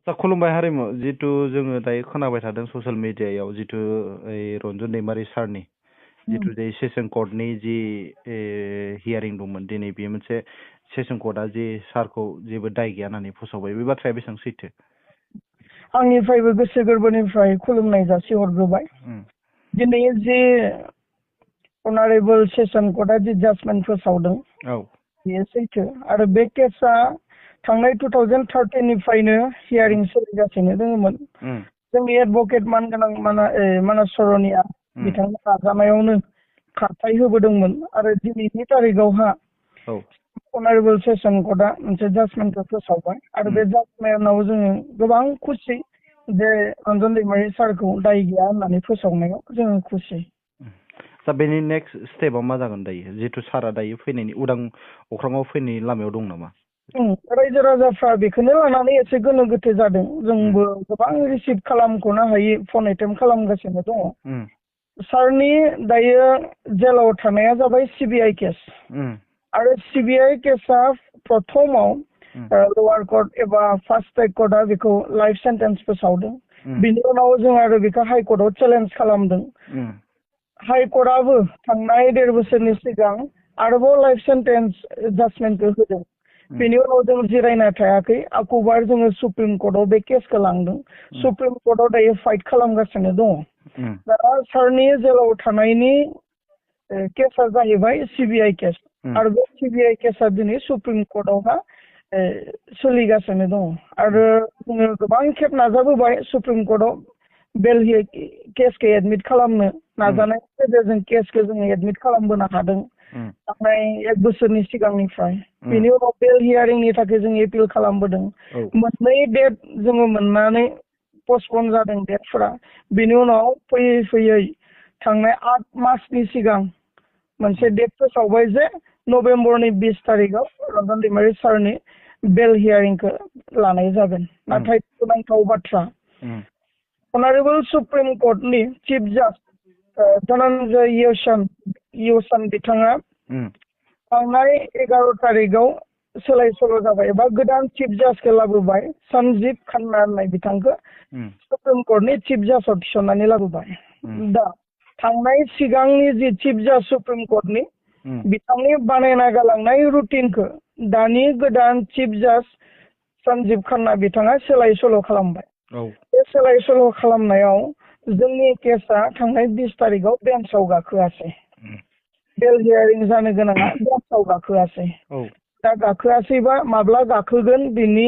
दा खुलुमबाय हारिमु जितु जोङो दायो खोनाबाय थादों ससियेल मिडियायाव जितु रन्जन दैमारि सारनि जितु जे सेसन कर्टनि जि हियारिं दंमोन दिनै बेयो मोनसे सेसन कर्टआ जि सारखौ जेबो दाय गैया होननानै फोसावबाय बे बाथ्राया बेसेबां सैथो? आंनिफ्रायबो गोसो गोरबोनिफ्राय खुलुमनाय जासिहरग्रोबाय। दिनै जे अनारेबल सेसन कर्टआ जि जाजमेन्ट फोसावदों बेयो सैथो आरो बे केसआ थांनाय 2013निफ्रायनो हियारिं सोलिगासिनो दङमोन। जोंनि एडभकेट मानगोनां मानास सरनिया बिथांनि नाजानायावनो खारथाय होबोदोंमोन आरो दिनैनि तारिखआवहा अनारेबल सेसन कर्टआ मोनसे जाजमेन्टखौ फोसावबाय आरो बे जाजमेन्टआव जोङो गोबां खुसि जे रन्जन दैमारि सारखौ दाय गैया होननानै फोसावनायाव जोङो खुसि। दा बेनि नेक्स्ट स्टेपआ मा जागोन दायो जिहेतु सारा दायो फैनायनि उदां अख्राङाव फैनायनि लामायाव दं नामा? रायजो राजाफ्रा बेखौनो लानानै एसे गोनो गोथो जादों। जोंबो गोबां रिसिभ खालामख'नो हायि फन एटेम्प खालामगासिनो दङ। सारनि दायो जेलाव थानाया जाबाय सिबिआइ केस आरो सिबिआइ केसआ प्रथमाव लवार कर्ट एबा फार्स्ट ट्रेक कर्टआ बेखौ लाइफ सेन्टेन्स फोसावदों। बिनि उनाव जों आरो बेखौ हाइ कर्टआव चेलेन्ज खालामदों। हाइ कर्टआबो थांनाय 1.5 बोसोरनि सिगां आरोबाव लाइफ सेन्टेन्स जाजमेन्टखौ होदों। बेनि उनाव जों जिरायना थायाखै आखुबार जोङो सुप्रिम कर्टआव बे केसखौ लांदों। सुप्रिम कर्टआव दायो फाइट खालामगासिनो दङ। दा सारनि जेलाव थानायनि केसआ जाहैबाय सिबिआइ केस आरो बे सिबिआइ केसआ दिनै सुप्रिम कर्टआवहा सोलिगासिनो दङ आरो जोङो गोबां खेब नाजाबोबाय सुप्रिम कर्टआव बेल केसखौ एडमिट खालामनो नाजानायनि गेजेरजों केसखौ जोङो एडमिट खालामबोनो हादों थांनाय 1 बोसोरनि सिगांनिफ्राय। बेनि उनाव बेल हियारिंनि थाखाय जों एपिल खालामबोदों। मोननै डेट जोङो मोननानै पस्टपन जादों डेटफोरा। बेनि उनाव फैयै फैयै थांनाय 8 मार्चनि सिगां मोनसे डेट फोसावबाय जे नभेम्बरनि 20 तारिखआव रन्जन दैमारि सारनि बेल हियारिंखौ लानाय जागोन। नाथाय गोनांथाव बाथ्रा अनारेबल सुप्रिम कर्टनि चिफ जाज धनन्जय योसन बिथाङा थांनाय 11 तारिखआव सोलाय सोल' जाबाय एबा गोदान चिफ जाजखौ लाबोबाय सन्जीब खान्ना होननाय बिथांखौ सुप्रिम कर्टनि चिफ जाजाव थिसननानै लाबोबाय। दा थांनाय सिगांनि जि चिफ जाज सुप्रिम कर्टनि बिथांनि बानायना गालांनाय रुटिनखौ दानि गोदान चिफ जाज सन्जीब खान्ना बिथाङा सोलाय सोल' खालामबाय। बे सोलाय सोल' खालामनायाव जोंनि केसआ थांनाय 20 तारिखआव बेन्चआव गाखोआसै। बेल हियारिं जानो गोनाङा बेन्चआव गाखोआसै। दा गाखोआसैबा माब्ला गाखोगोन बिनि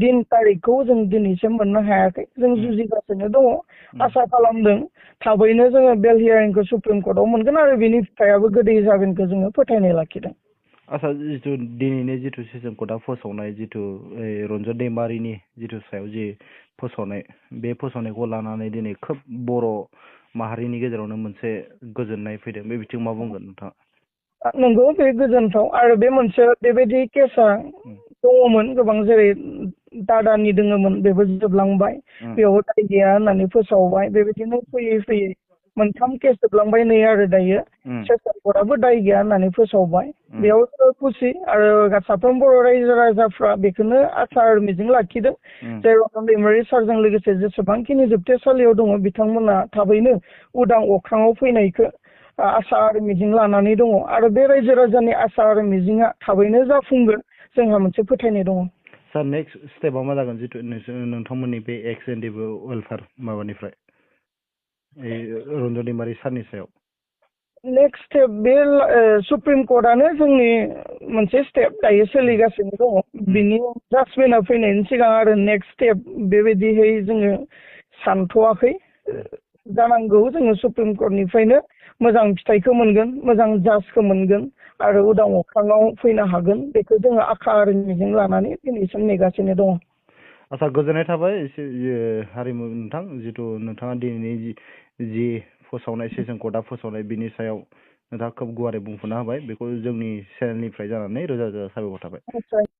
दिन तारिखखौ जों दिनैसिम मोननो हायाखै। जों जुजिगासिनो दङ। आसा खालामदों थाबैनो जोङो बेल हियारिंखौ सुप्रिम कर्टआव मोनगोन आरो बिनि फिथाइयाबो गोदै जागोनखौ जोङो फोथायनाय लाखिदों। आसा जितु दिनैनि जितु सेसन कर्टआ फोसावनाय जितु रन्जन दैमारिनि जितु सायाव जि फोसावनाय बे फोसावनायखौ लानानै दिनै खोब बर' माहारिनि गेजेरावनो मोनसे गोजोननाय फैदों बे बिथिङाव मा बुंगोन नोंथाङा? नंगौ बे गोजोनथाव आरो बे मोनसे बेबायदि केसआ दङमोन गोबां जेरै दादानि दङमोन बेबो जोबलांबाय बेयाव दाय गैया होननानै फोसावबाय बेबायदिनो फैयै फैयै मोनथाम केस जोबलांबाय नै आरो दायो सेसन कर्टआबो दाय गैया होननानै फोसावबाय। बेयाव खुसि आरो साफ्रोम बर' रायजो राजाफ्रा बेखौनो आसा आरो मिजिं लाखिदों जे रन्जन दैमारि सारजों लोगोसे जेसेबांखिनि जोबथेसालियाव दङ बिथांमोना थाबैनो उदां अख्राङाव फैनायखौ आसा आरो मिजिं लानानै दङ आरो बे रायजो राजानि आसा आरो मिजिङा थाबैनो जाफुंगोन जोंहा मोनसे फोथायनाय दङ। सार नेक्स्ट स्टेपआ मा जागोन जितु नोंथांमोननि बे एक्स एन्ड वेलफेयार माबानिफ्राय रन्जन दैमारि सारनि सायाव? नेक्स्ट स्टेप बे सुप्रिम कर्टआनो जोंनि मोनसे स्टेप दायो सोलिगासिनो दङ। बिनि जाजमेन्टआ फैनायनि सिगां आरो नेक्स्ट स्टेप बेबायदिहै जोङो सानथ'वाखै। जानांगौ जोङो सुप्रिम कर्टनिफ्रायनो मोजां फिथाइखौ मोनगोन मोजां जाजखौ मोनगोन आरो उदां अख्राङाव फैनो हागोन बेखौ जोङो आखा आरो मिजिं लानानै दिनैसिम नेगासिनो दङ। आसा गोजोननाय थाबाय हारिमु नोंथां जितु नोंथाङा दिनैनि जि फोसावनाय सेसन कर्टआ फोसावनाय बिनि सायाव नोंथाङा खोब गुवारै बुंफोरना होबाय बेखौ जोंनि चेनेलनिफ्राय जानानै रोजा रोजा साबायखर थाबाय।